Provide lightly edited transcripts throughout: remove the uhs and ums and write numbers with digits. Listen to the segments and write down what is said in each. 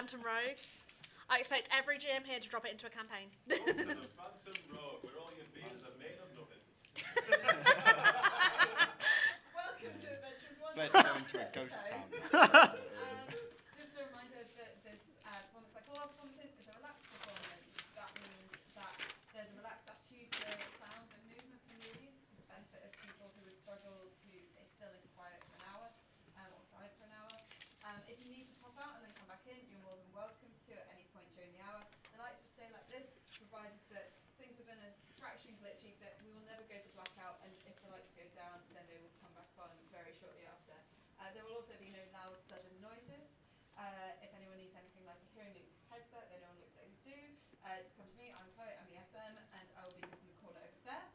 Phantom Rogue. I expect every GM here to drop it into a campaign. Welcome to the Phantom Rogue, where all your beers are made of nothing. Welcome to Adventures One. Let's go into a ghost town. Just a reminder that this performance, like all our performances, is a relaxed performance. That means that there's a relaxed attitude to sound and movement from the audience for the benefit of people who would struggle to stay still and quiet for an hour, or silent for an hour. If you need to pop out and then come back in, you're more than welcome to at any point during the hour. The lights will stay like this, provided that things have been a fraction glitchy, that we will never go to blackout, and if the lights go down, then they will come back on very shortly after. There will also be no loud sudden noises. If anyone needs anything like a hearing loop headset, then no one looks like you do. Just come to me, I'm Chloe, I'm the SM, and I will be just in the corner over there.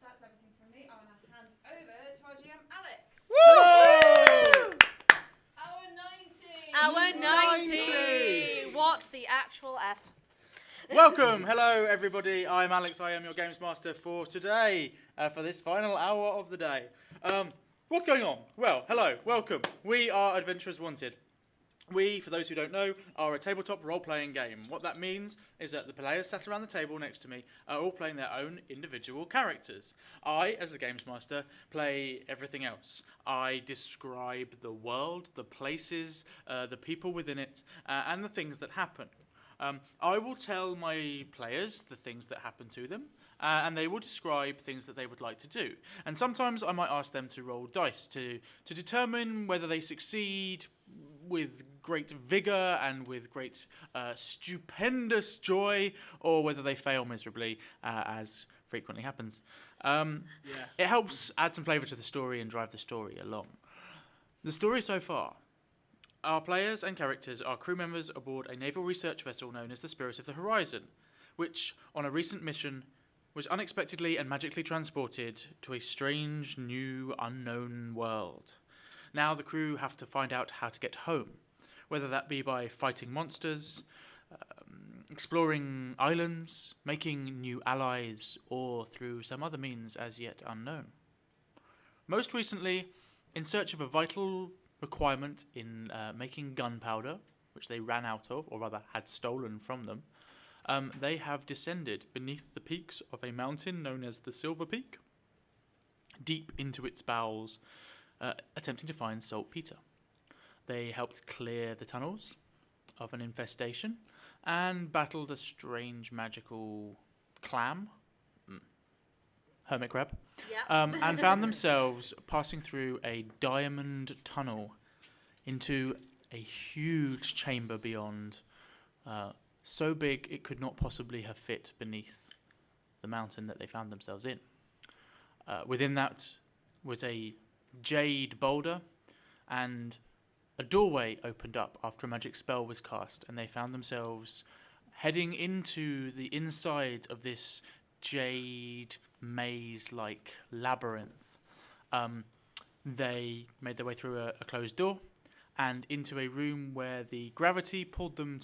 That's everything from me. I want to hand over to our GM, Alex. Woo! Our 90! What the actual F? Welcome, hello everybody. I'm Alex. I am your games master for today, for this final hour of the day. What's going on? Well, hello, welcome. We are Adventurers Wanted. We, for those who don't know, are a tabletop role-playing game. What that means is that the players sat around the table next to me are all playing their own individual characters. I, as the games master, play everything else. I describe the world, the places, the people within it, and the things that happen. I will tell my players the things that happen to them, and they will describe things that they would like to do. And sometimes I might ask them to roll dice to determine whether they succeed with great vigour and with great stupendous joy, or whether they fail miserably, as frequently happens. It helps add some flavour to the story and drive the story along. The story so far. Our players and characters are crew members aboard a naval research vessel known as the Spirit of the Horizon, which, on a recent mission, was unexpectedly and magically transported to a strange, new, unknown world. Now the crew have to find out how to get home, whether that be by fighting monsters, exploring islands, making new allies, or through some other means as yet unknown. Most recently, in search of a vital requirement in making gunpowder, which they ran out of, or rather had stolen from them, they have descended beneath the peaks of a mountain known as the Silver Peak, deep into its bowels, attempting to find saltpeter. They helped clear the tunnels of an infestation and battled a strange magical clam, hermit crab, and found themselves passing through a diamond tunnel into a huge chamber beyond, so big it could not possibly have fit beneath the mountain that they found themselves in. Within that was a jade boulder, and a doorway opened up after a magic spell was cast, and they found themselves heading into the inside of this jade maze-like labyrinth. They made their way through a closed door and into a room where the gravity pulled them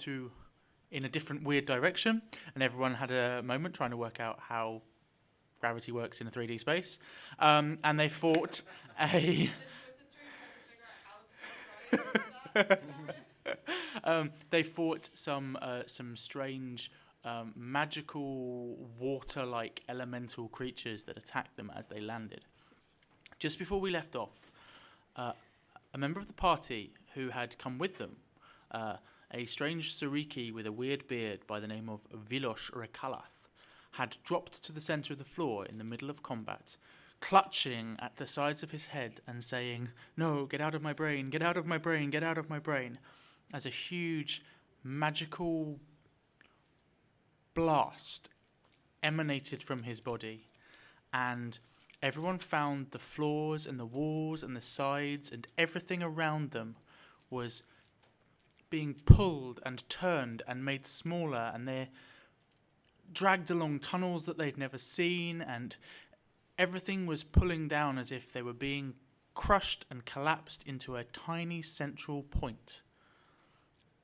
in a different weird direction, and everyone had a moment trying to work out how gravity works in a 3D space. And they fought they fought some strange magical water-like elemental creatures that attacked them as they landed. Just before we left off, a member of the party who had come with them, a strange Sariki with a weird beard by the name of Vilosh Rekalath, had dropped to the centre of the floor in the middle of combat, clutching at the sides of his head and saying, "No, get out of my brain, get out of my brain, get out of my brain," as a huge magical blast emanated from his body, and everyone found the floors and the walls and the sides and everything around them was being pulled and turned and made smaller, and they're dragged along tunnels that they'd never seen, and everything was pulling down as if they were being crushed and collapsed into a tiny central point.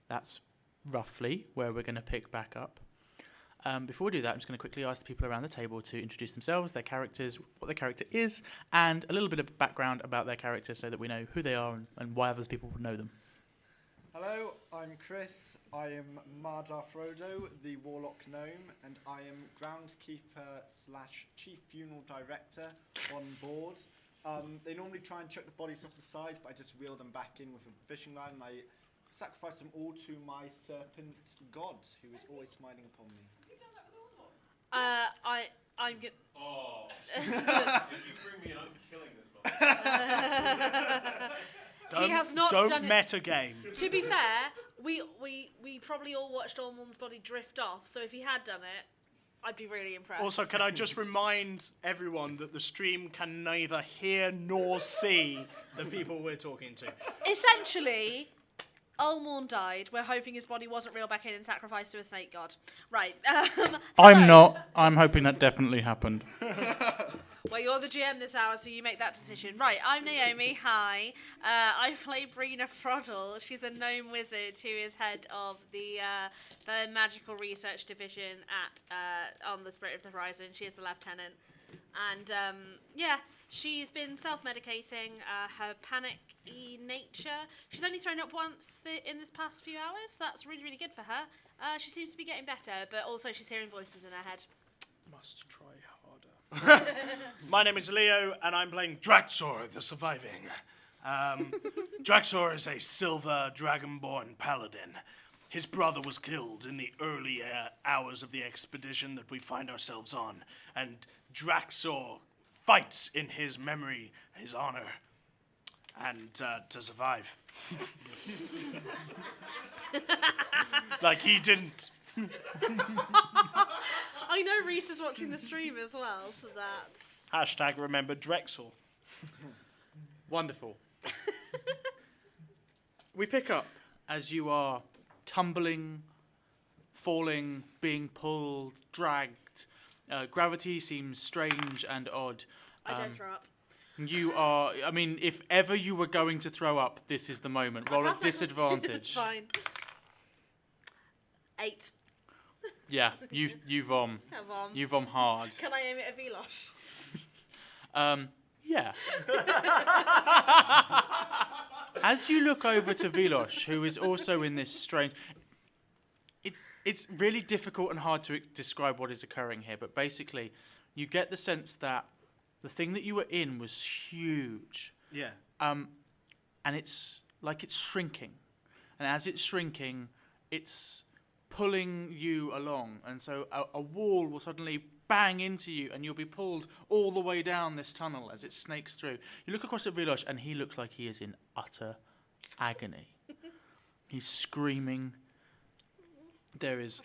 That's roughly where we're going to pick back up. Before we do that, I'm just going to quickly ask the people around the table to introduce themselves, their characters, what their character is, and a little bit of background about their character so that we know who they are and why other people would know them. Hello, I'm Chris. I am Mardar Frodo, the Warlock Gnome, and I am groundskeeper / chief funeral director on board. They normally try and chuck the bodies off the side, but I just reel them back in with a fishing line, and I sacrifice them all to my serpent god, who is always smiling upon me. I'm good. Oh. If you bring me in, I'm killing this motherfucker. He has not done Don't it. metagame. To be fair, we probably all watched Ormond's body drift off. So if he had done it, I'd be really impressed. Also, can I just remind everyone that the stream can neither hear nor see the people we're talking to. Essentially, Ulmorn died. We're hoping his body wasn't reeled back in and sacrificed to a snake god. Right. I'm hello. not. I'm hoping that definitely happened. Well, you're the GM this hour, so you make that decision. Right, I'm Naomi. Hi. I play Brina Froddle. She's a gnome wizard who is head of the magical research division at on the Spirit of the Horizon. She is the lieutenant. And, she's been self-medicating her panic-y nature. She's only thrown up once in this past few hours. That's really, really good for her. She seems to be getting better, but also she's hearing voices in her head. Must try harder. My name is Leo, and I'm playing Draxor, the surviving. Draxor is a silver dragonborn paladin. His brother was killed in the early hours of the expedition that we find ourselves on, and Draxor fights in his memory, his honor, and to survive. Like he didn't. I know Reese is watching the stream as well, so that's... Hashtag remember Drexel. Wonderful. We pick up as you are tumbling, falling, being pulled, dragged. Gravity seems strange and odd. I don't throw up. You are, I mean, if ever you were going to throw up, this is the moment. Roll at disadvantage. Fine. 8. Yeah, you vom. Vom. You vom hard. Can I aim it at Velosh? Yeah. As you look over to Velosh, who is also in this strange... It's really difficult and hard to describe what is occurring here, but basically, you get the sense that the thing that you were in was huge. Yeah. And it's like it's shrinking. And as it's shrinking, it's pulling you along. And so a wall will suddenly bang into you, and you'll be pulled all the way down this tunnel as it snakes through. You look across at Velosh, and he looks like he is in utter agony. He's screaming. There is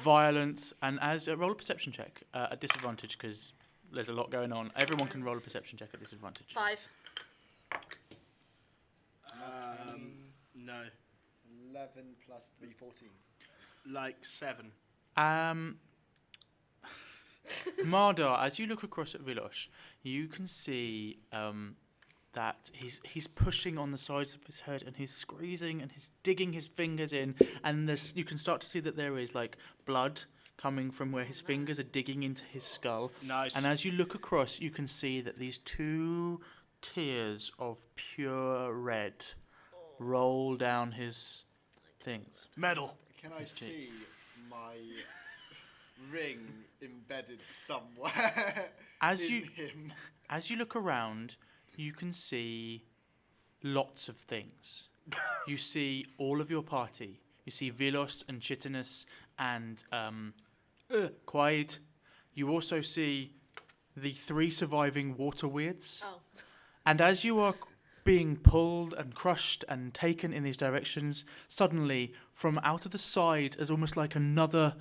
violence, and as roll a perception check at disadvantage, because there's a lot going on. Everyone can roll a perception check at disadvantage. 5. No. 11 plus 3, 14. Like 7. Mardar, as you look across at Velosh, you can see that he's pushing on the sides of his head, and he's squeezing and he's digging his fingers in, and you can start to see that there is like blood coming from where his fingers are digging into his skull. Nice. And as you look across, you can see that these 2 tears of pure red roll down his things. Metal. Can I see my ring embedded somewhere As in you him? As you look around, you can see lots of things. You see all of your party. You see Velos and Chitinus and Quaid. You also see the 3 surviving water weirds. Oh. And as you are being pulled and crushed and taken in these directions, suddenly from out of the side, as almost like another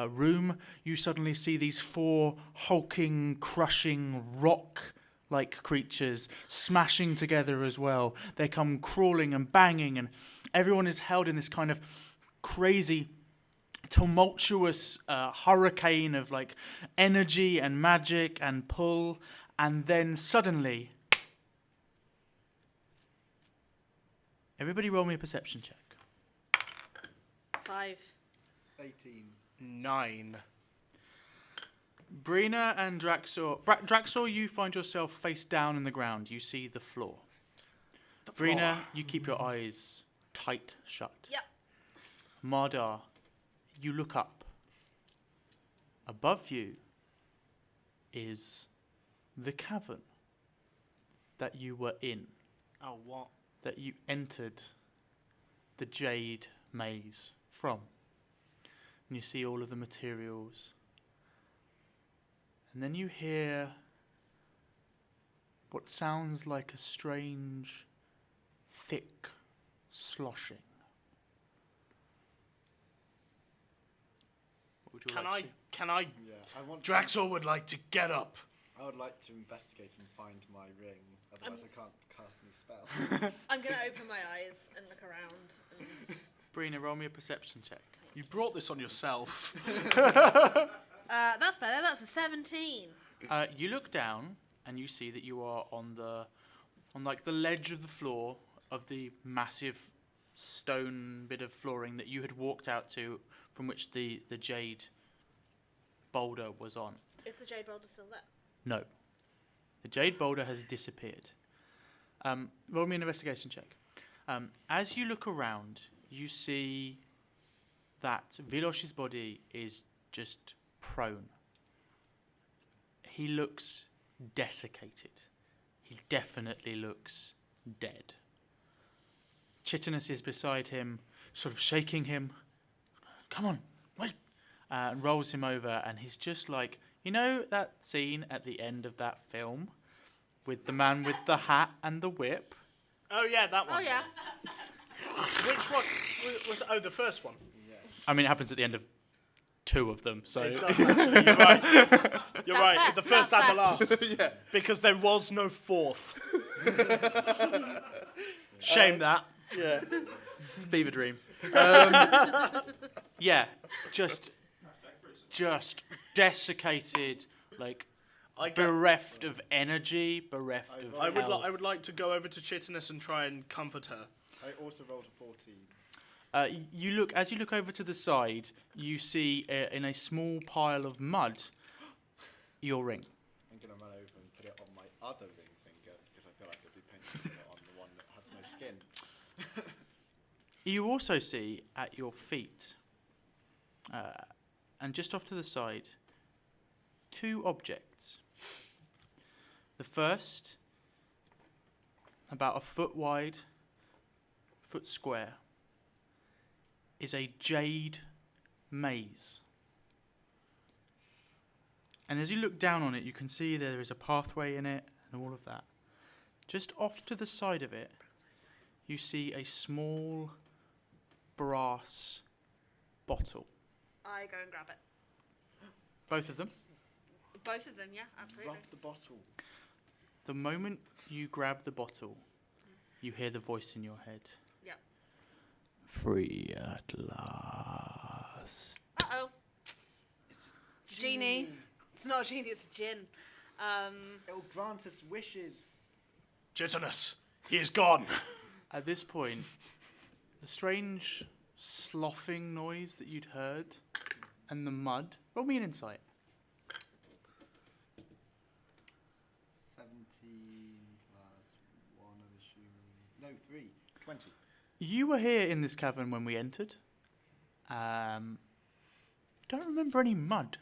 room, you suddenly see these 4 hulking, crushing rock-like creatures smashing together as well. They come crawling and banging, and everyone is held in this kind of crazy, tumultuous hurricane of like energy and magic and pull, and then suddenly... Everybody roll me a perception check. 5. 18. 9. Brina and Draxor. Draxor, you find yourself face down in the ground. You see the floor. Brina, you keep your eyes tight shut. Yep. Mardar, you look up. Above you is the cavern that you were in, Oh, what? that you entered the jade maze from. And you see all of the materials. And then you hear what sounds like a strange, thick sloshing. What would you like to do? Can I? Yeah, I want. Draxor would like to get up. I would like to investigate and find my ring. Otherwise, I can't cast any spells. I'm going to open my eyes and look around. And Brina, roll me a perception check. You brought this on yourself. that's better. That's a 17. You look down and you see that you are on like the ledge of the floor of the massive stone bit of flooring that you had walked out to, from which the jade boulder was on. Is the jade boulder still there? No, the jade boulder has disappeared. Roll me an investigation check. As you look around, you see that Vilosh's body is just prone. He looks desiccated. He definitely looks dead. Chitinus is beside him, sort of shaking him. Come on, wait. And rolls him over, and he's just like, you know that scene at the end of that film with the man with the hat and the whip? Oh yeah, that one. Oh, yeah. Which one was? Oh, the first one. I mean, it happens at the end of 2 of them, so... It does actually. You're right. You're That's right. fair. The first That's and the last. yeah. Because there was no fourth. Shame that. Yeah. Fever dream. Yeah, just desiccated, like bereft of energy, bereft of health. I would like to go over to Chitinus and try and comfort her. I also rolled a 14. As you look over to the side, you see in a small pile of mud your ring. I'm going to run over and put it on my other ring finger because I feel like it'd be painful to put it on the one that has no skin. You also see at your feet, and just off to the side, 2 objects. The first, about a foot wide, foot square, is a jade maze. And as you look down on it, you can see there is a pathway in it and all of that. Just off to the side of it, you see a small brass bottle. I go and grab it. Both of them. Both of them, yeah, absolutely. Rub the bottle. The moment you grab the bottle, you hear the voice in your head. Yep. Free at last. Uh-oh. Genie. It's not a genie, it's a gin. It'll grant us wishes. Chitinus, he is gone. At this point, the strange sloughing noise that you'd heard and the mud. Roll me an insight. 17 plus 1, I'm assuming. No, 3. 20. You were here in this cavern when we entered. Don't remember any mud.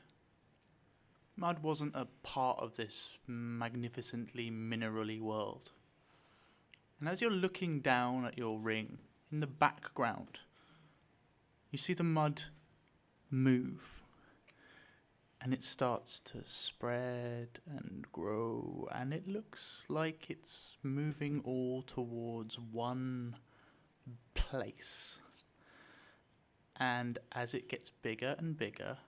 Mud wasn't a part of this magnificently minerally world. And as you're looking down at your ring, in the background, you see the mud move. And it starts to spread and grow, and it looks like it's moving all towards one place. And as it gets bigger and bigger,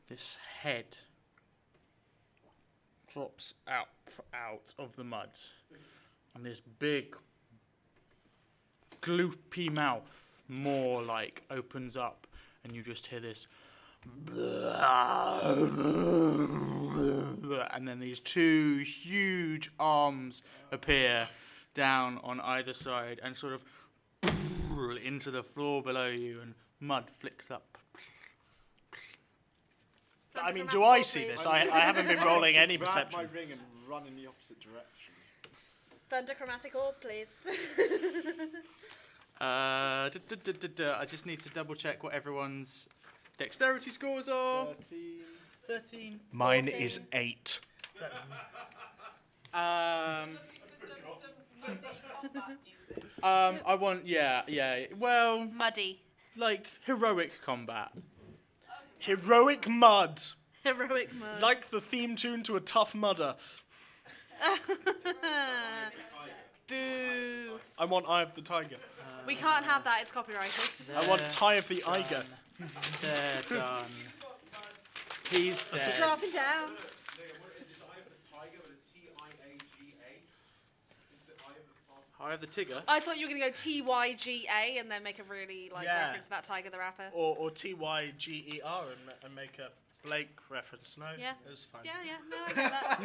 this head drops out of the mud, and this big gloopy mouth more like opens up, and you just hear this and then these 2 huge arms appear down on either side and sort of into the floor below you, and mud flicks up. I mean, do I see this? I haven't been rolling any Grab perception. my ring and run in the opposite direction. Thunder chromatic orb, please. I just need to double check what everyone's dexterity scores are. 13. Mine 14. is 8. I want, yeah. Well, Muddy. like heroic combat. Heroic mud. Heroic mud. Like the theme tune to a Tough Mudder. Boo. I want Eye of the Tiger. We can't have that, it's copyrighted. I want Tie of the Eiger. They're done. He's dead. Dropping down. It's Eye of the Tiger, but it's T-I-A-G-A. It's the Eye of the Tiger. Eye of the Tigger. I thought you were going to go T-Y-G-A and then make a really Yeah. reference about Tiger the Rapper. Or T-Y-G-E-R and make a Blake reference. No? Yeah. It was fine. Yeah, no, I get that.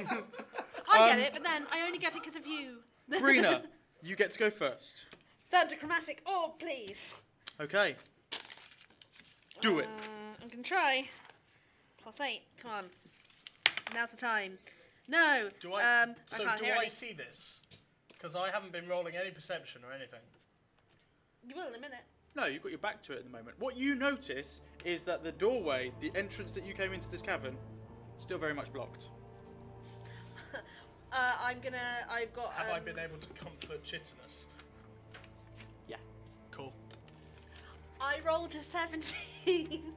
I get it, but then I only get it because of you. Brina, you get to go first. Thunder chromatic orb, please. Okay. Do it. I'm going to try. +8. Come on. Now's the time. No. Do I? I So can't do hear I any. see this? Because I haven't been rolling any perception or anything. You will in a minute. No, you've got your back to it at the moment. What you notice is that the doorway, the entrance that you came into this cavern, still very much blocked. I've got. Have I been able to comfort Chitinous? Yeah. Cool. I rolled a 17.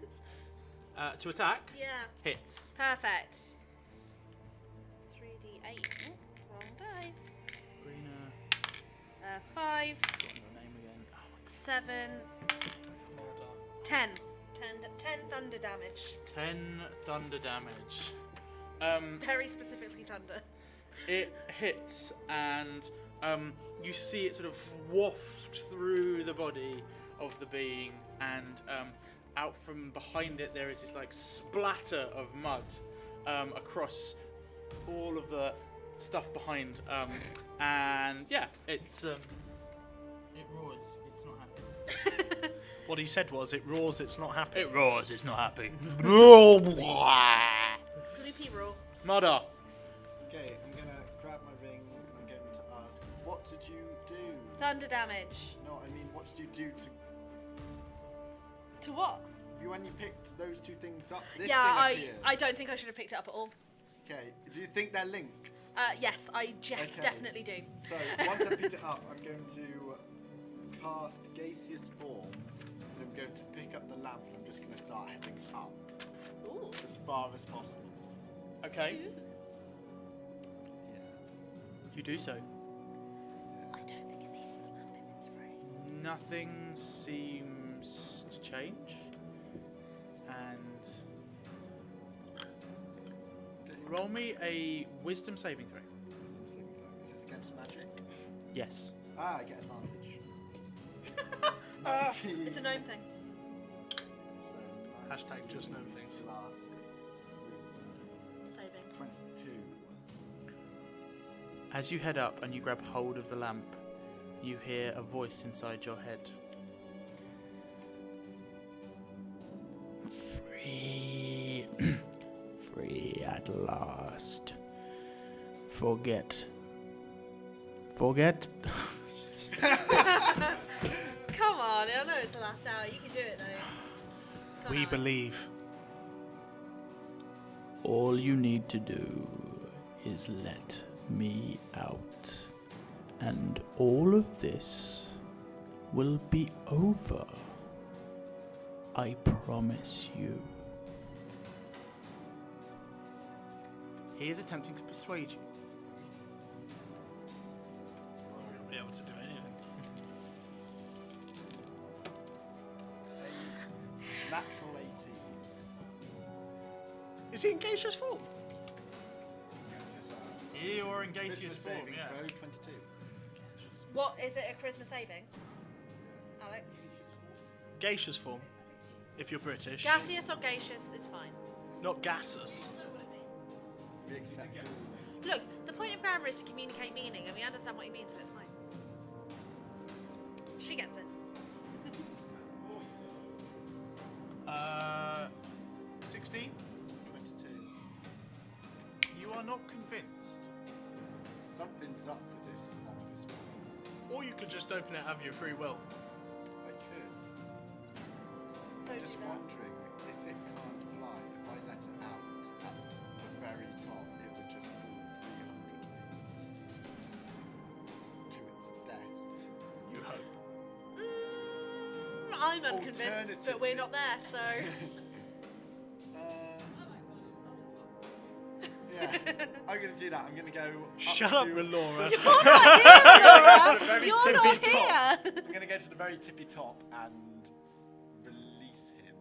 To attack, Yeah. hits. Perfect. 3d8. Ooh, wrong dice. Brina, 5, got your name again. Oh, 7, 10. 10 thunder damage. 10 thunder damage. Very specifically thunder. It hits and you see it sort of waft through the body of the being, and out from behind it there is this like splatter of mud across all of the stuff behind, and yeah, it's it roars. It's not happy. What he said was, it roars, it's not happy. It roars. It's not happy. Gloopy roll. Mudder. Okay, I'm gonna grab my ring and I'm going to ask, what did you do? Thunder damage. No, I mean, what did you do To what? when you picked those two things up? This Yeah, thing appeared. I don't think I should have picked it up at all. Okay, do you think they're linked? Yes, I Okay. definitely do. So, once I picked it up, I'm going to cast Gaseous Form, and I'm going to pick up the lamp, and I'm just going to start heading up Ooh. as far as possible. Okay. Yeah. You do so. I don't think it needs the lamp if it's free. Nothing seems to change, and roll me a wisdom saving throw. Some saving throw. Is this against magic? Yes. Ah, I get advantage. It's a gnome thing. Hashtag just gnome things. Plus Saving. 22. As you head up and you grab hold of the lamp, you hear a voice inside your head. Free. Free at last. Forget. Come on, I know it's the last hour. You can do it though. Come on, We Alex. believe. All you need to do is let me out, and all of this will be over. I promise you. He is attempting to persuade you. I won't be able to do anything. Natural 18. Is he in gaseous form? You're in Charisma gaseous form, saving yeah. throw, 22. What is it? A charisma saving? Alex? Gaseous form. If you're British. Gaseous or gaseous is fine. Not gaseous. We accept it. Look, the point of grammar is to communicate meaning, and we understand what he means, so it's fine. She gets it. 16? 22. You are not convinced. Something's up with this mob. Or you could just open it of your free will. I could. Don't I'm just do that. wondering if it can't fly, if I let it out at the very top, it would just fall 300 feet to its death. You hope. I'm unconvinced, but we're not there, so. Yeah, I'm going to do that. I'm going to go. Shut up, to, Relora. You're not here, Laura. very You're tippy not top. here. I'm going to go to the very tippy top and release him.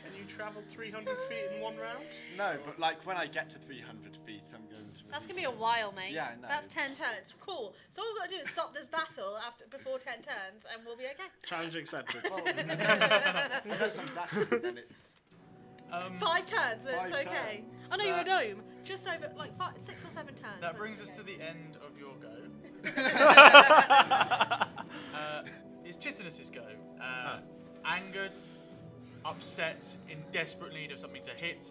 Can you travel 300 feet in one round? No, but like when I get to 300 feet, I'm going to. That's gonna release be a him. while, mate. Yeah, I know. That's 10 turns. Cool. So all we've got to do is stop this battle before 10 turns, and we'll be okay. Challenge accepted. Well, unless I'm dashing, then it's. 5 turns, then it's 5 okay. turns. Oh no, you're a gnome. Just over like 6 or 7 turns. That that's brings us okay. to the end of your go. It's Chitinus's go. Angered, upset, in desperate need of something to hit.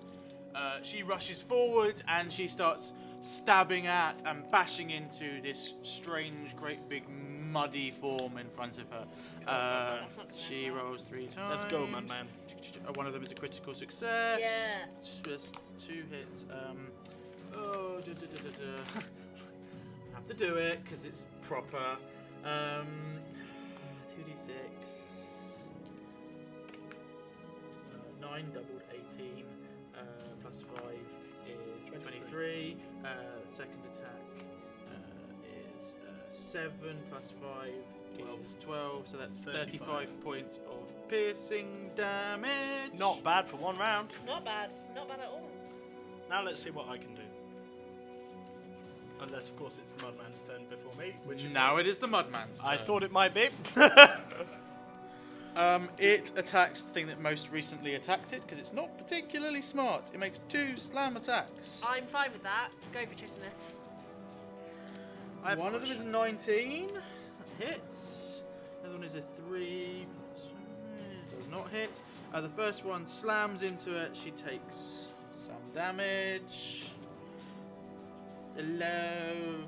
She rushes forward and she starts stabbing at and bashing into this strange, great big muddy form in front of her. That's not gonna She end well. rolls 3 times. Let's go, Mudman. One of them is a critical success. Yeah. Just 2 hits. I have to do it because it's proper. 2d6. 9 doubled 18. Plus 5 is 23. Second attack is 7 plus 5 is 12. So that's 35 points of piercing damage. Not bad for one round. Not bad. Not bad at all. Now let's see what I can do. Unless, of course, it's the Mudman's turn before me, which Now it is the Mudman's turn. I thought it might be. It attacks the thing that most recently attacked it because it's not particularly smart. It makes 2 slam attacks. I'm fine with that. Go for Chitinus. One of them is a 19. That hits. The other one is a 3. Does not hit. The first one slams into it. She takes some damage.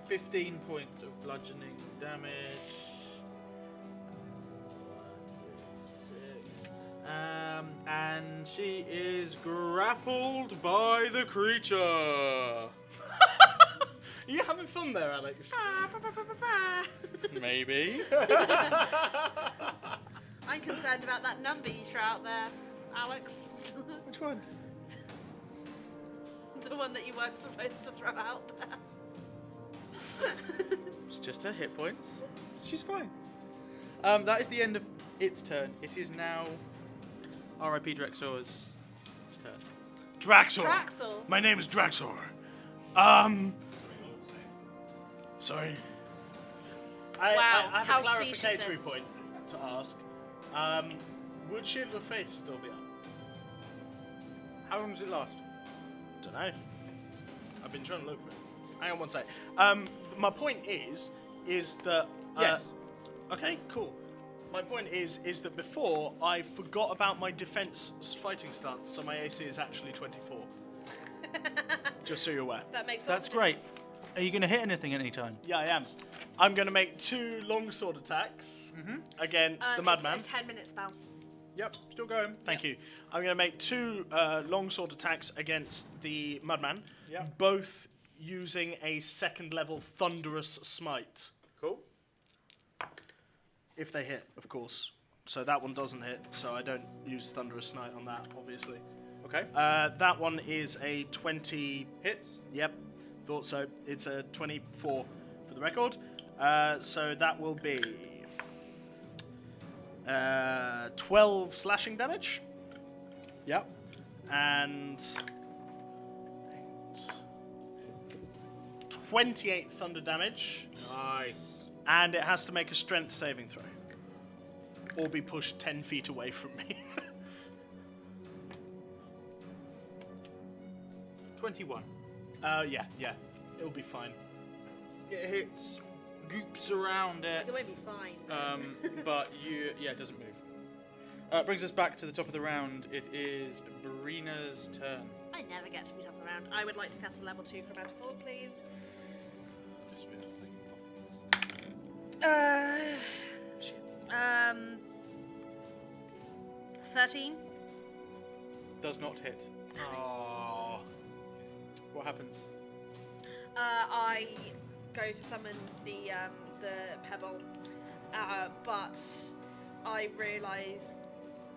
15 points of bludgeoning damage. 6. And she is grappled by the creature. Are you having fun there, Alex? Maybe. I'm concerned about that number you threw out there, Alex. Which one? The one that you weren't supposed to throw out there. It's just her hit points. She's fine. That is the end of its turn. It is now R.I.P. Drexor's turn. Draxor. Draxel. My name is Draxor. Sorry. I have how a clarificatory speciesist. point to ask. Would Shield of Faith still be up? How long does it last? Don't know. I've been trying to look for it. Hang on one sec. My point is that Yes. Okay, cool. My point is that before I forgot about my defense fighting stance, so my AC is actually 24. Just so you're aware. That makes all That's the great. difference. Are you going to hit anything at any time? Yeah, I am. I'm going to make 2 longsword attacks against the It's Madman. a 10-minute spell. Yep, still going. Thank you. I'm going to make 2 longsword attacks against the Mudman, Yep. both using a 2nd level Thunderous Smite. Cool. If they hit, of course. So that one doesn't hit, so I don't use Thunderous Smite on that, obviously. Okay. That one is a 20... Hits. Yep, thought so. It's a 24 for the record. So that will be 12 slashing damage. Yep. And 28 thunder damage. Nice. And it has to make a strength saving throw. Or be pushed 10 feet away from me. 21. Yeah. It'll be fine. It hits, goops around it. It won't be fine. But it doesn't move. Brings us back to the top of the round. It is Brina's turn. I never get to be top of the round. I would like to cast a level 2 chromatic orb, please. $13. Does not hit. Oh. What happens? I go to summon the pebble, but I realise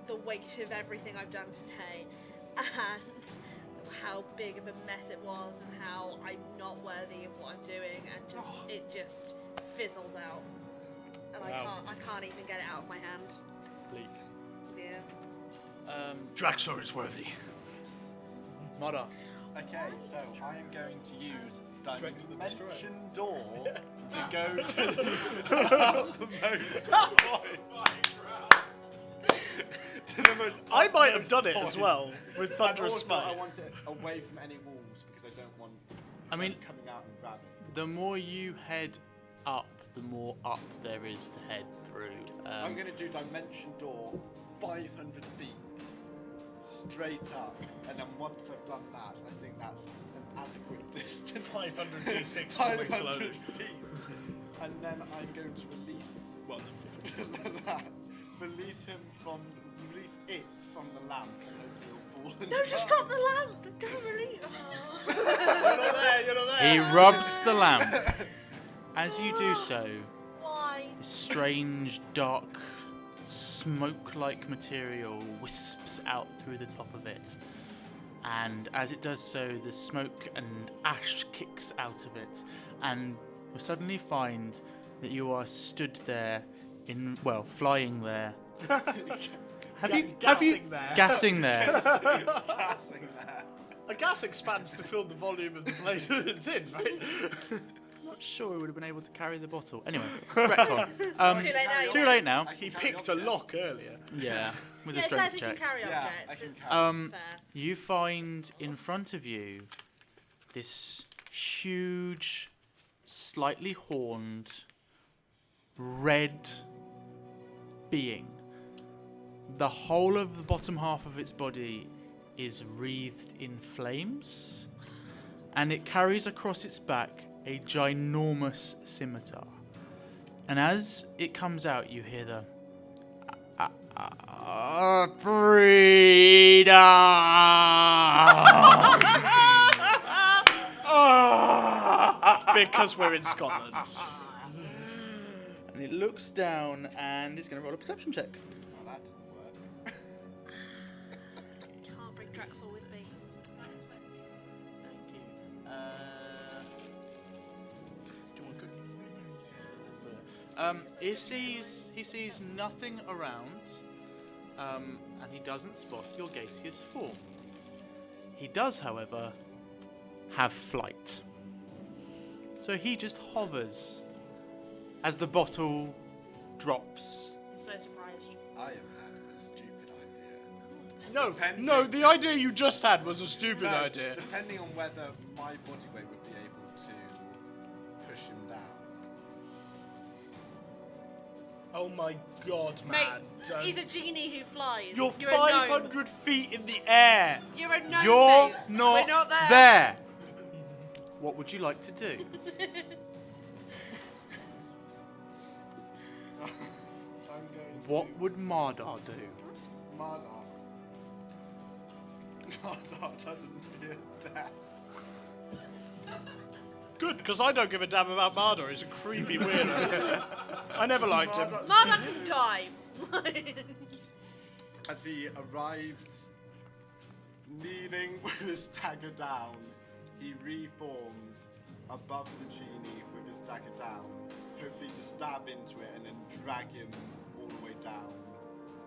the weight of everything I've done today, and how big of a mess it was, and how I'm not worthy of what I'm doing, and it just fizzles out, and Wow. I can't even get it out of my hand. Bleak. Yeah. Draxor is worthy. Mada. Okay, so I am going to use Drax the Destroyer. Dimension Door to go to the most I might have done it as well with And Thunderous also, Smite. I want it away from any walls because I don't want I mean, them coming out and grabbing. the more you head up, the more up there is to head through. I'm going to do Dimension Door 500 feet straight up, and then once I've done that, I think that's an adequate distance. 500 D6 500 slowly. feet. And then I'm going to release Well, release it from the lamp, and hopefully it'll fall. and No, just die. drop the lamp. Don't really. You're not there, you're not there. He rubs the lamp. As you do so, Why? this strange, dark, smoke-like material wisps out through the top of it. And as it does so, the smoke and ash kicks out of it. And you'll suddenly find that you are stood there flying there. Gassing there. Gassing there. Passing there. A gas expands to fill the volume of the place that it's in, right? Not sure we would have been able to carry the bottle. Anyway, retcon. Too late now. Too late now. I can He carry picked a on, yeah. lock earlier. Yeah, with Yeah, a it strength says you can check. carry Yeah, objects. I can It's carry. fair. You find in front of you this huge, slightly horned, red being. The whole of the bottom half of its body is wreathed in flames, and it carries across its back a ginormous scimitar. And as it comes out, you hear the freedom! Because we're in Scotland. And it looks down and it's going to roll a perception check. Oh, that didn't work. Can't bring Draxel with me. Thank you. Do you want cookie? He sees nothing around, and he doesn't spot your gaseous form. He does, however, have flight. So he just hovers as the bottle drops. I'm so surprised. I have had a stupid idea. No, Depending- no, the idea you just had was a stupid No, idea. Depending on whether my body weight would be able to push him down. Oh my god, Mate, man. don't- he's a genie who flies. You're a gnome. 500 feet in the air. You're a gnome. You're mate. not, We're not there. there. What would you like to do? I'm going to... What would Mardar do? Mardar. Mardar doesn't fear death. Good, because I don't give a damn about Mardor. He's a creepy weirdo. I never liked him. Mama can die. As he arrived, kneeling with his dagger down, he reforms above the genie with his dagger down, hopefully to stab into it and then drag him all the way down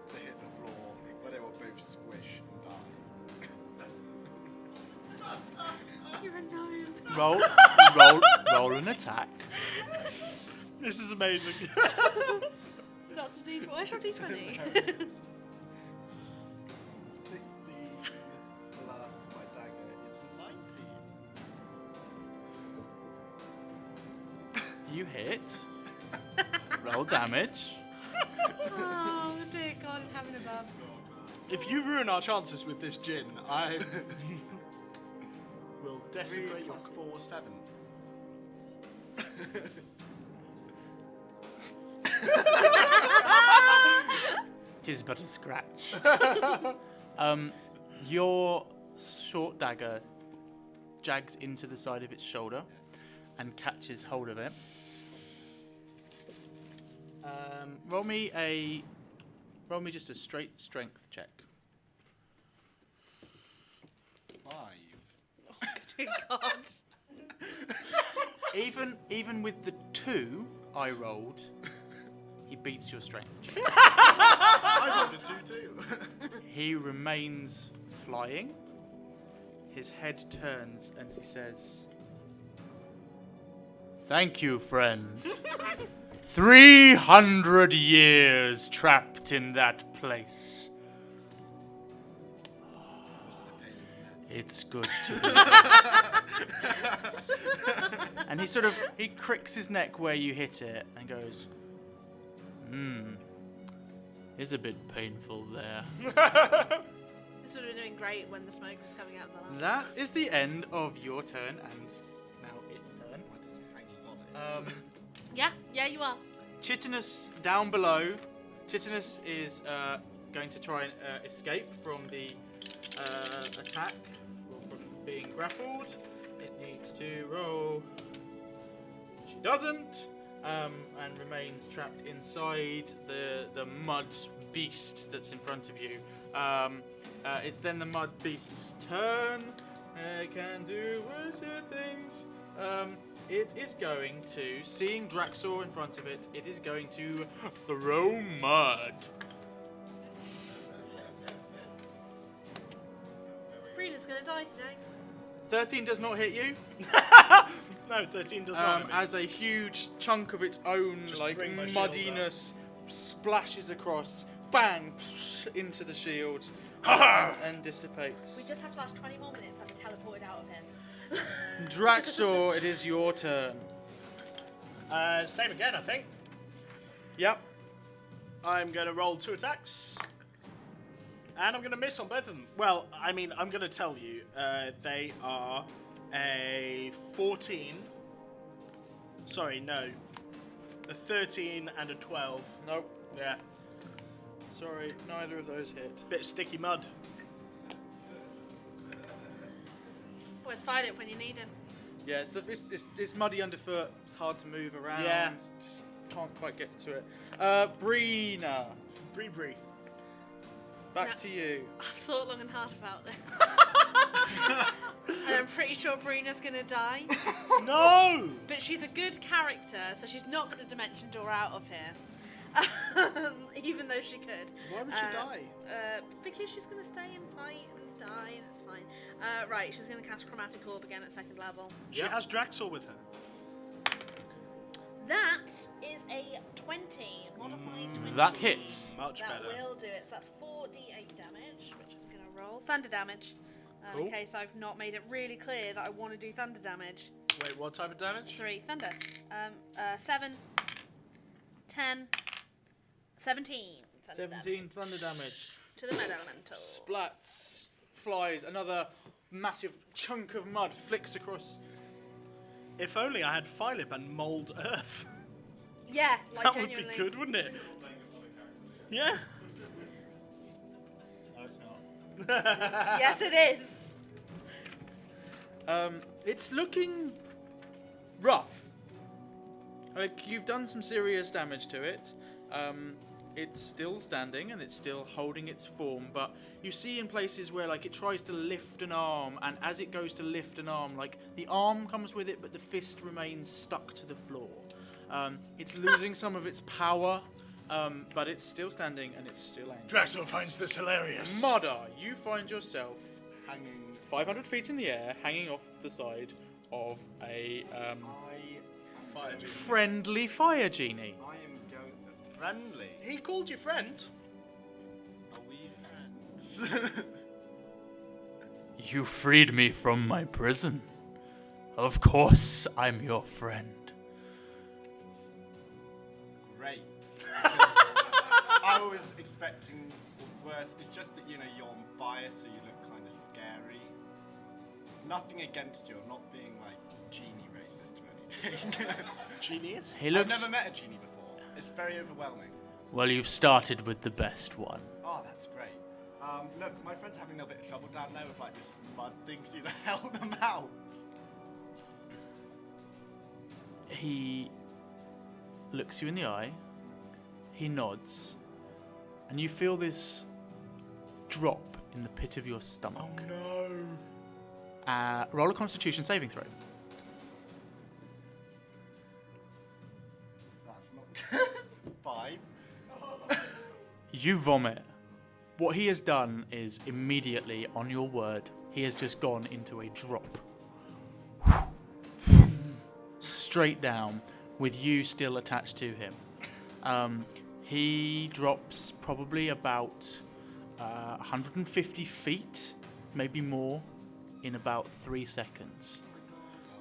to hit the floor, where they will both squish and die. You're a gnome. Roll an attack. This is amazing. That's a D20. Where's your D20? 16 plus my dagger is 19. You hit. Roll damage. Oh dear God, in heaven above. If you ruin our chances with this gin, I will 3 desecrate your plus 4, 7. 'Tis but a scratch. Your short dagger jags into the side of its shoulder and catches hold of it. Roll me just a straight strength check. 5. Dear God. Even with the 2 I rolled, he beats your strength check. I rolled a 2 too. He remains flying. His head turns and he says, "Thank you, friend. 300 years trapped in that place. It's good to be back." And he cricks his neck where you hit it and goes, "It's a bit painful there." This would have been doing great when the smoke was coming out of the lamp. That is the end of your turn, and now its turn. Yeah, you are. Chitinous down below. Chitinous is going to try and escape from the attack, or from being grappled. It needs to roll. She doesn't, and remains trapped inside the mud beast that's in front of you. It's then the mud beast's turn. It can do worse things. It is going to, seeing Draxor in front of it, it is going to throw mud. Brina's gonna die today. 13 does not hit you. No, 13 does not. hit me. As a huge chunk of its own Just like bring my shield muddiness splashes across, bang, into the shield, and dissipates. We just have to last 20 more minutes to have it teleported out of him. Draxor, it is your turn. Same again, I think. Yep. I'm going to roll 2 attacks. And I'm going to miss on both of them. Well, I mean, I'm going to tell you. They are a 14. Sorry, no. A 13 and a 12. Nope. Yeah. Sorry, neither of those hit. Bit of sticky mud. Always find it when you need him. Yeah, it's muddy underfoot. It's hard to move around. Yeah. Just can't quite get to it. Brina, Bree. back Yeah. to you. I've thought long and hard about this. And I'm pretty sure Brina's gonna die. No! But she's a good character, so she's not gonna dimension door out of here. Even though she could. Why would she die? Because she's gonna stay and fight and die, and it's fine. Right, she's gonna cast Chromatic Orb again at 2nd level. She has Draxor with her. That is a 20. Modified 20. That hits. Much That better. will do it. So that's 4d8 damage, which I'm going to roll. Thunder damage. Cool. In case I've not made it really clear that I want to do thunder damage. Wait, what type of damage? 3 thunder. 7, 10, 17. Thunder 17 thunder damage. to the Med Elemental. Splats, flies, another massive chunk of mud flicks across. If only I had Philip and Mould Earth. Yeah, like That genuinely. would be good, wouldn't it? Yeah. No, it's not. Yes, it is. It's looking rough. Like, you've done some serious damage to it. It's still standing and it's still holding its form, but you see in places where like it tries to lift an arm, and as it goes to lift an arm, like the arm comes with it, but the fist remains stuck to the floor. It's losing some of its power, but it's still standing and it's still angry. Draxor finds this hilarious. Mada, you find yourself hanging 500 feet in the air, hanging off the side of a friendly fire genie. I am going friendly. He called you friend. Are we friends? You freed me from my prison. Of course, I'm your friend. Great. I was expecting worse. It's just that, you know, you're on fire, so you look kind of scary. Nothing against you. I'm not being, like, genie racist or anything. Genius. He I've looks. never met a genie before. It's very overwhelming. Well, you've started with the best one. Oh, that's great. Look, my friend's having a little bit of trouble down there with like this mud thing. Could you help them out? He looks you in the eye, he nods, and you feel this drop in the pit of your stomach. Oh no. Roll a Constitution saving throw. That's not good. 5. You vomit. What he has done is immediately, on your word, he has just gone into a drop. Straight down, with you still attached to him. He drops probably about 150 feet, maybe more, in about 3 seconds.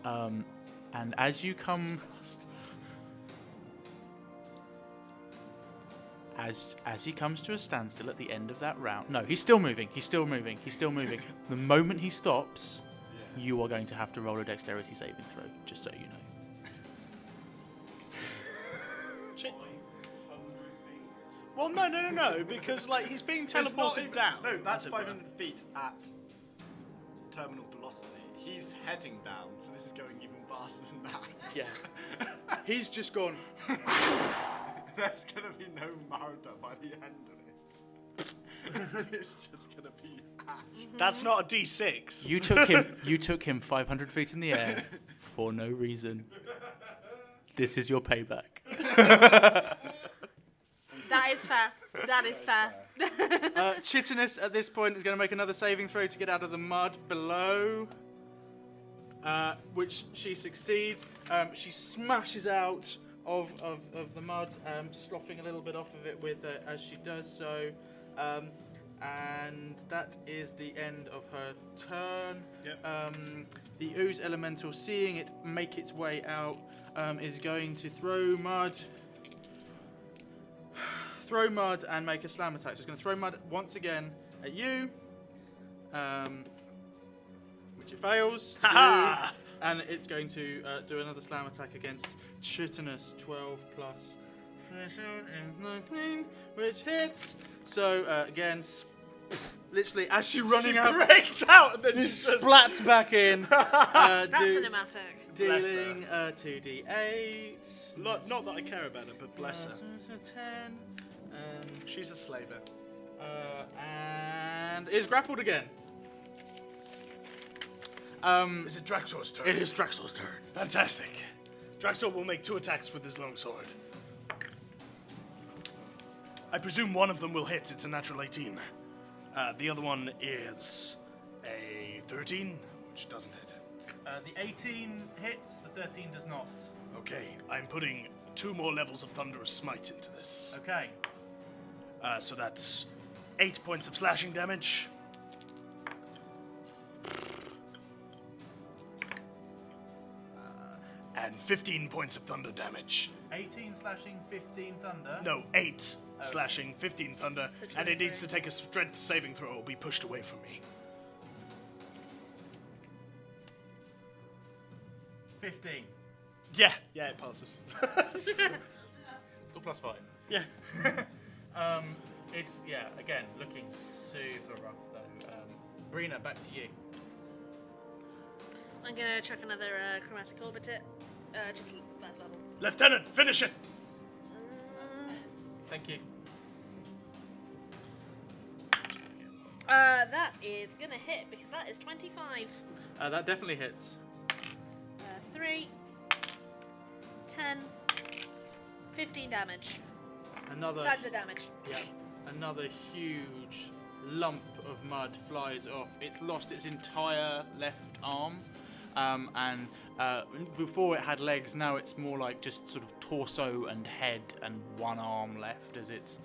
And as you come... As he comes to a standstill at the end of that round... No, he's still moving, he's still moving, he's still moving. The moment he stops, you are going to have to roll a dexterity saving throw, just so you know. Shit. Well, no, because like he's being teleported down. No, that's as it were. 500 feet at terminal velocity. He's heading down, so this is going even faster than that. Yeah. He's just gone... There's gonna be no Marda by the end of it. It's just gonna be ash. That's not a D6. You took him 500 feet in the air for no reason. This is your payback. That is fair. That is fair. Chitinous at this point is going to make another saving throw to get out of the mud below, which she succeeds. She smashes out of the mud, sloughing a little bit off of it with as she does so. And that is the end of her turn. Yep. The ooze elemental, seeing it make its way out, is going to throw mud and make a slam attack. So it's going to throw mud once again at you, which it fails to do, and it's going to do another slam attack against Chitinous. 12 plus 19, which hits. So again, literally as she's running She out, breaks out and then he she just... splats back in, That's cinematic. dealing 2d8. Not that I care about her, but bless her. 10. She's a slaver. And is grappled again. Is it Draxor's turn? It is Draxor's turn. Fantastic. Draxor will make 2 attacks with his longsword. I presume one of them will hit. It's a natural 18. The other one is a 13, which doesn't hit. The 18 hits, the 13 does not. Okay, I'm putting 2 more levels of Thunderous Smite into this. Okay. So that's 8 points of slashing damage. And 15 points of thunder damage. 18 slashing, 15 thunder. No, 8 slashing, 15 thunder, For and it needs 23. to take a strength saving throw or be pushed away from me. 15. Yeah, it passes. It's got plus 5. Yeah. It's, again, looking super rough though. Brina, back to you. I'm gonna chuck another chromatic orb at it. Just first level. Lieutenant, finish it! Thank you. That is gonna hit because that is 25. That definitely hits. 3, 10, 15 damage. Another, Thunder damage. another huge lump of mud flies off. It's lost its entire left arm. And before it had legs, now it's more like just sort of torso and head and one arm left as it's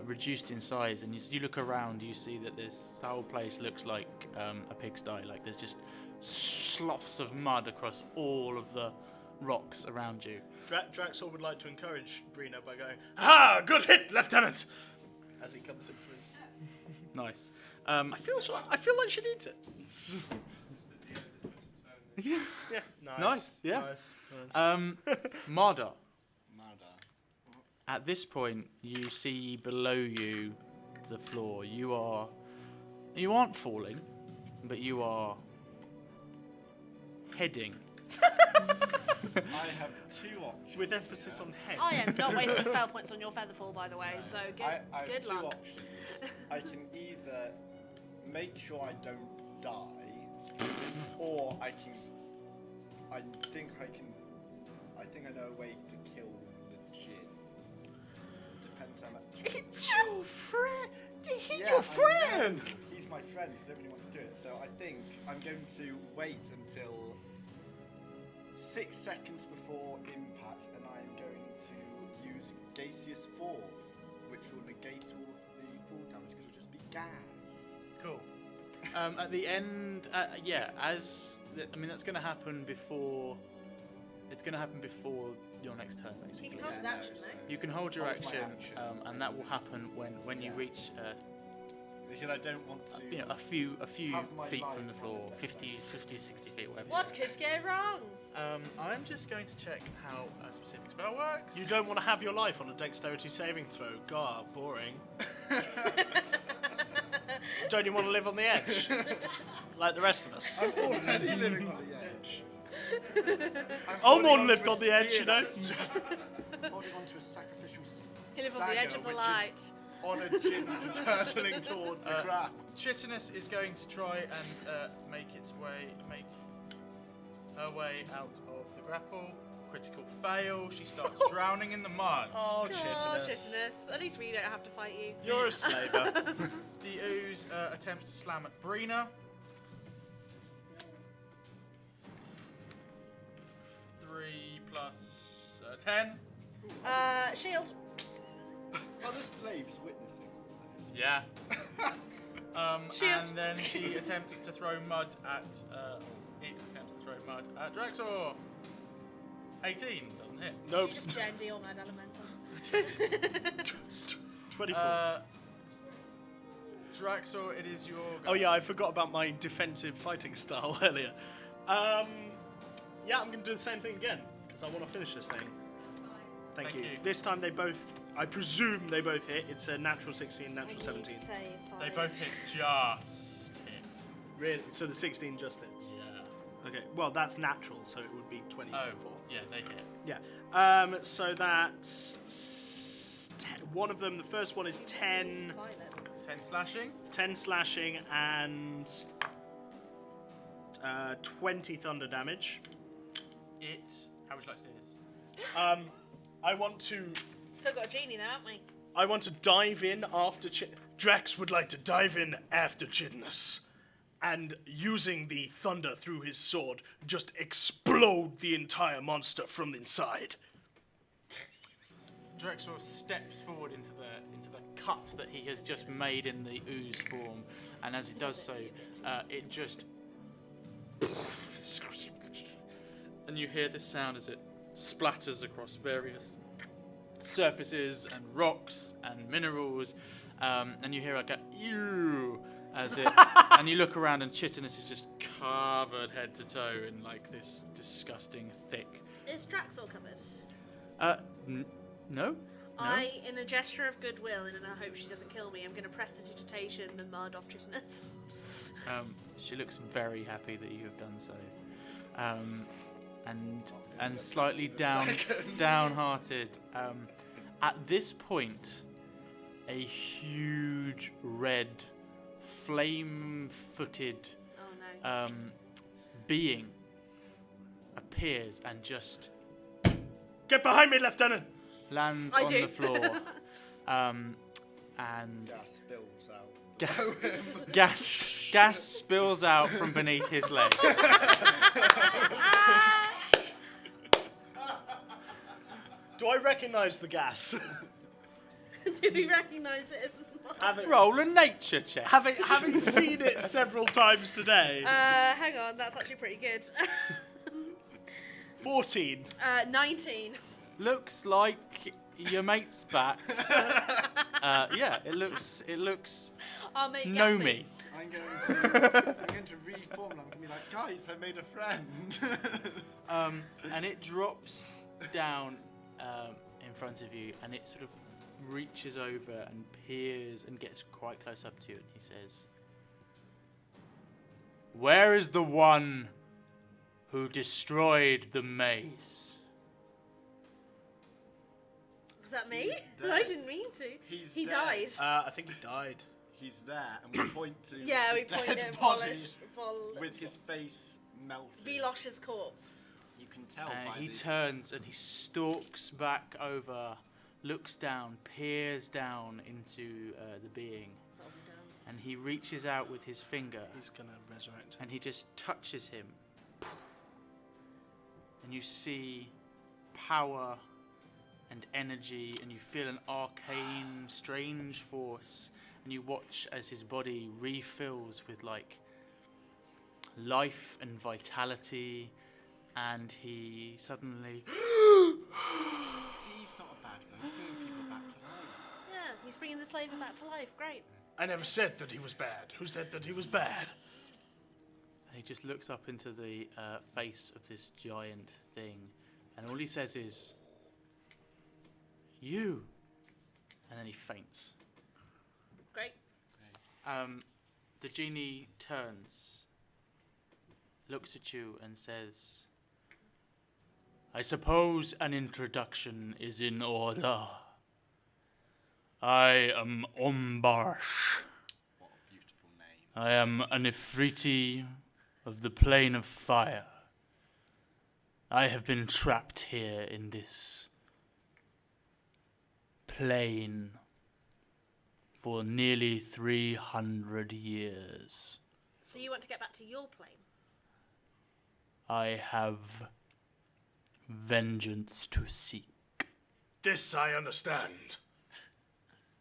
reduced in size. And as you look around, you see that this whole place looks like a pigsty. Like there's just sloughs of mud across all of the rocks around you. Draxor would like to encourage Brina by going, "Ha! Good hit, Lieutenant!" As he comes in for his... Nice. I feel like she needs it. Yeah. Yeah, Nice, yeah. Nice. Marda. Marda. At this point, you see below you the floor. You aren't falling, but you are heading. I have two options. With emphasis on head. I am not wasting spell points on your featherfall, by the way. So good, I have good two luck. options. I can either make sure I don't die, or I think I know a way to kill the djinn. Depends how much. It's your friend. He's Yeah, your I friend. know. He's my friend. I don't really want to do it. So I think I'm going to wait until 6 seconds before impact, and I am going to use gaseous form, which will negate all of the fall damage because it'll just be gas. Cool. At the end, that's going to happen before. It's going to happen before your next turn, He basically. can hold his no, action, so- though. You can hold your Hold my action, action. and that will happen when you Yeah. reach Because I don't want to. a few Have my feet from the life floor, on it. 50, 60 feet, whatever. What could go wrong? I'm just going to check how a specific spell works. You don't want to have your life on a dexterity saving throw. God, boring. Don't you want to live on the edge? Like the rest of us. I'm already living on the edge. Almond lived on the edge, you know. Holding onto a sacrificial He live on the edge of the which is light. on a djinn hurtling towards the ground. Chitinous is going to try and make her way out of the grapple. Critical fail. She starts drowning in the mud. Oh, Oh, chitinous. shittiness. At least we don't have to fight you. You're a slaver. The ooze attempts to slam at Brina. 3 plus 10. Shield. Are the slaves witnessing all this? Yeah. Shield. And then she attempts to throw mud at. It attempts to throw mud at Draxor. 18 doesn't hit. Nope. You just D&D or Mad Elemental. 24. Draxor, it is your go. Oh yeah, I forgot about my defensive fighting style earlier. Yeah, I'm going to do the same thing again, because I want to finish this thing. Thank you. This time they both, I presume they both hit. It's a natural 16, natural 17. They both hit just hit. Really? So the 16 just hits? Yeah. Okay, well that's natural, so it would be 24. Yeah, they hit. Yeah. So that's one of them, the first one is 10 slashing. 10 slashing and 20 thunder damage. How would you like to do this? I want to Still got a genie now, haven't we? I want to dive in after Drax would like to dive in after Chidnus, and using the thunder through his sword, just explode the entire monster from inside. Drexor steps forward into the cut that he has just made in the ooze form, and as he does so, it just and you hear this sound as it splatters across various surfaces and rocks and minerals, and you hear like a ew as it, and you look around and Chitinus is just covered head to toe in like this disgusting thick. Is Draxor covered? No. I, in a gesture of goodwill and in a hope she doesn't kill me, I'm going to prestidigitation the mud off Chitinus. She looks very happy that you have done so, and slightly downhearted. At this point, a huge red, flame-footed Oh no. being appears and just Get behind me, Lieutenant! lands I on do. the floor, and Gas spills out. gas spills out from beneath his legs. Do I recognise the gas? Do we recognise it as mud? Roll a nature check. Having seen it several times today. Hang on, that's actually pretty good. 14. 19. Looks like your mate's back. Yeah, it looks I'll make gnomy. I'm going to reform and I'm going to be like, guys, I made a friend. And it drops down in front of you, and it sort of reaches over and peers and gets quite close up to you, and he says, "Where is the one who destroyed the maze?" Was that me? He's I dead. didn't mean to. He's He dead. died. I think he died. He's there, and we point to Yeah, the we point dead at body Vol- with his face melted. Velosh's corpse. You can tell by He the... turns and he stalks back over, looks down, peers down into the being, and he reaches out with his finger, He's gonna resurrect. and he just touches him. And you see power and energy, and you feel an arcane, strange force, and you watch as his body refills with like life and vitality, and he suddenly See, he's not a bad guy. He's bringing people back to life. Yeah, he's bringing the slaver back to life. Great. I never said that he was bad. Who said that he was bad? And he just looks up into the face of this giant thing, and all he says is, "You," and then he faints. Great. The genie turns, looks at you, and says, "I suppose an introduction is in order. I am Ombarsh. What a beautiful name. I am an Ifriti of the Plane of Fire. I have been trapped here in this plane for nearly 300 years. So you want to get back to your plane? I have vengeance to seek." This I understand.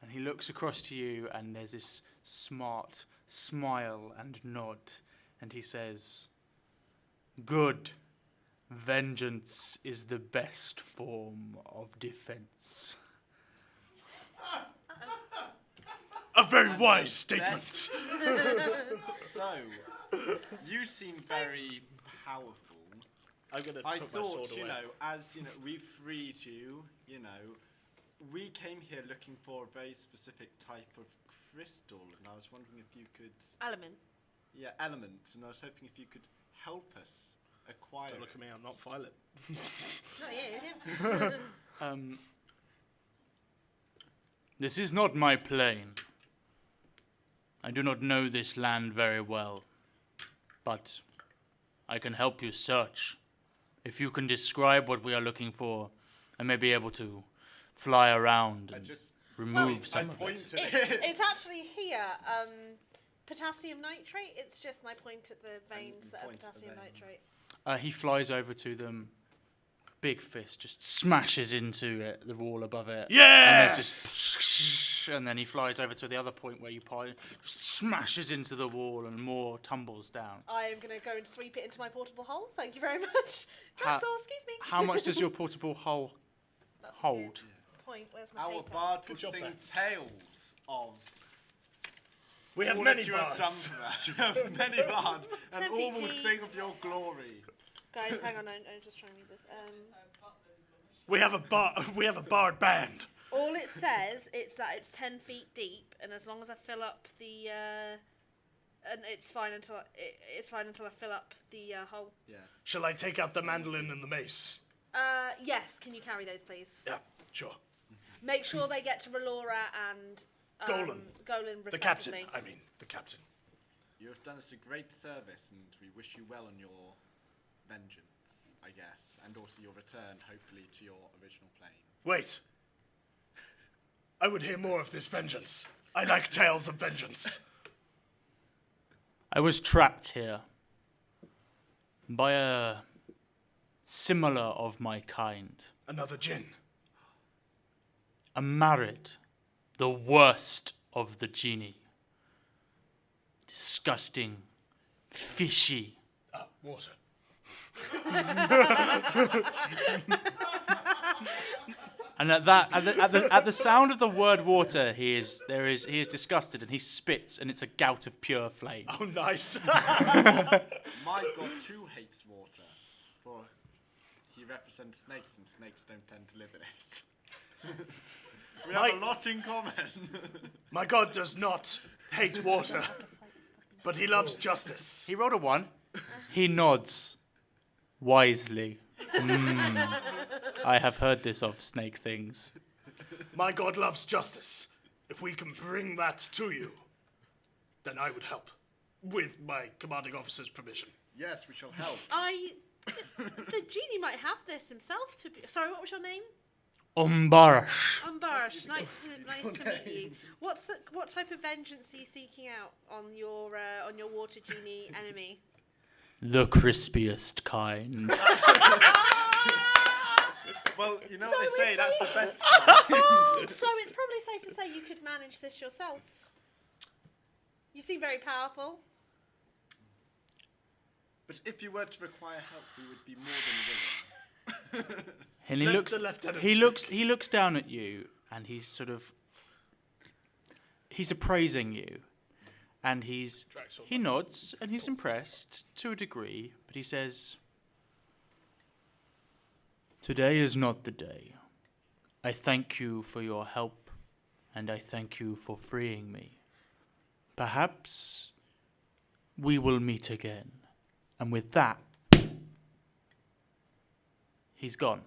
And he looks across to you, and there's this smart smile and nod, and he says, "Good. Vengeance is the best form of defense." A very wise statement. So, you seem very powerful. I'm gonna I put my sword thought, away. as we freed you, we came here looking for a very specific type of crystal, and I was wondering if you could, Element. element, and I was hoping if you could help us acquire Don't look at me. I'm not Violet. Not you. Him. This is not my plane. I do not know this land very well, but I can help you search. If you can describe what we are looking for, I may be able to fly around I and just remove I some of point it. to It's actually here. Potassium nitrate. It's just, and I point at the veins that are point at the potassium vein. nitrate. He flies over to them. Big fist just smashes into it, the wall above it. And Yes! there's just, and then he flies over to the other point where you point, just smashes into the wall, and more tumbles down. I am going to go and sweep it into my portable hole. Thank you very much. Ha- Drexel, excuse me. How much does your portable hull That's a hold? good point. Where's my our paper? bard will Good job sing there. tales of We have all many that you have done bards. for us. You have many bards, and all will Tempy. sing of your glory. Guys, hang on. I'm just trying to read this. We have a bard band. All it says is that it's 10 feet deep, and as long as I fill up the, and it's fine until I fill up the hole. Yeah. Shall I take out the mandolin and the mace? Yes. Can you carry those, please? Yeah, sure. Make sure they get to Relora and Golan. Golan, The captain. respectively. I mean, the captain. You have done us a great service, and we wish you well on your vengeance, I guess, and also your return, hopefully, to your original plane. Wait. I would hear more of this vengeance. I like tales of vengeance. I was trapped here by a similar of my kind. Another djinn. A married, the worst of the genie. Disgusting, fishy. Water. And at the sound of the word water, he is disgusted, and he spits, and it's a gout of pure flame. Oh, nice. My god too hates water, for he represents snakes, and snakes don't tend to live in it. We have a lot in common. My god does not hate water, but he loves justice. He rolled a 1. He nods wisely. I have heard this of snake things. My god loves justice. If we can bring that to you, then I would help, with my commanding officer's permission. Yes, we shall help. The genie might have this himself. To be sorry, what was your name? Umbarash. Nice to meet you. What type of vengeance are you seeking out on your water genie enemy? The crispiest kind. Well, you know So what they say, we're that's the safe. best kind. So it's probably safe to say you could manage this yourself. You seem very powerful. But if you were to require help, we would be more than willing. And he Let looks. the lieutenant He speak. looks. He looks down at you, and he's sort of. He's appraising you, and he nods, and he's impressed to a degree, but he says, "Today is not the day. I thank you for your help, and I thank you for freeing me. Perhaps we will meet again." And with that, he's gone.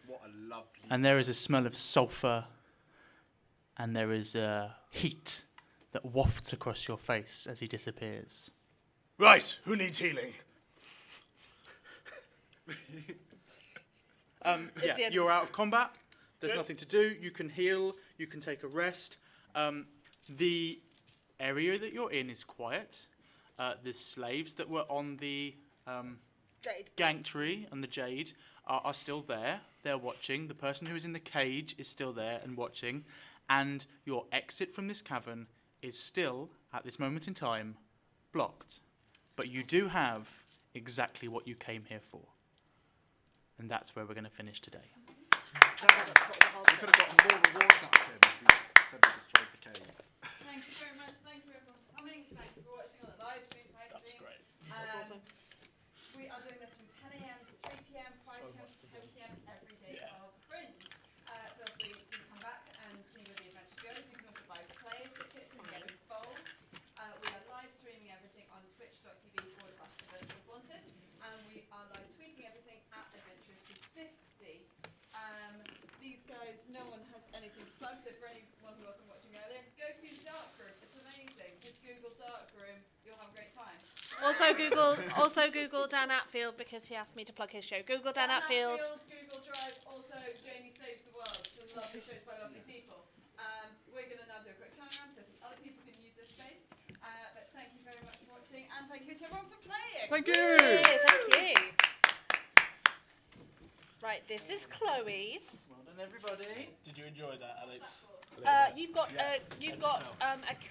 What a lovely... And there is a smell of sulphur, and there is a heat that wafts across your face as he disappears. Right, who needs healing? the end You're of- out of combat. There's Good. nothing to do. You can heal. You can take a rest. The area that you're in is quiet. The slaves that were on the Jade. gantry and the jade are still there. They're watching. The person who is in the cage is still there and watching. And your exit from this cavern is still, at this moment in time, blocked. But you do have exactly what you came here for. And that's where we're going to finish today. We could have gotten more rewards out of him if we said we destroyed the cave. Thank you very much. Thank you everyone for coming. Thank you for watching on the live stream. That's great. That's awesome. We are doing this from 10 a.m. to 3 p.m., 5 p.m. to 10 p.m. every day of Fringe. Feel free to come back and see where the adventure goes. You can also buy players tickets and get involved. We are live streaming everything on twitch.tv/adventureswanted, and we are live tweeting everything at adventurers250. These guys, no one has anything to plug, so for anyone who wasn't watching earlier, go see the Dark Room. It's amazing. Just Google Dark Room. You'll have a great time. Also Google Dan Atfield because he asked me to plug his show. Google Dan Atfield. Google Drive. Also, Jamie Saves the World. Some lovely shows by lovely people. We're going to now do a quick turnaround so some other people can use this space. But thank you very much for watching, and thank you to everyone for playing. Thank you! Yay, thank you. Right, this is Chloe's. Well done, everybody. Did you enjoy that, Alex? You've got a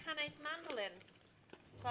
Kenneth mandolin.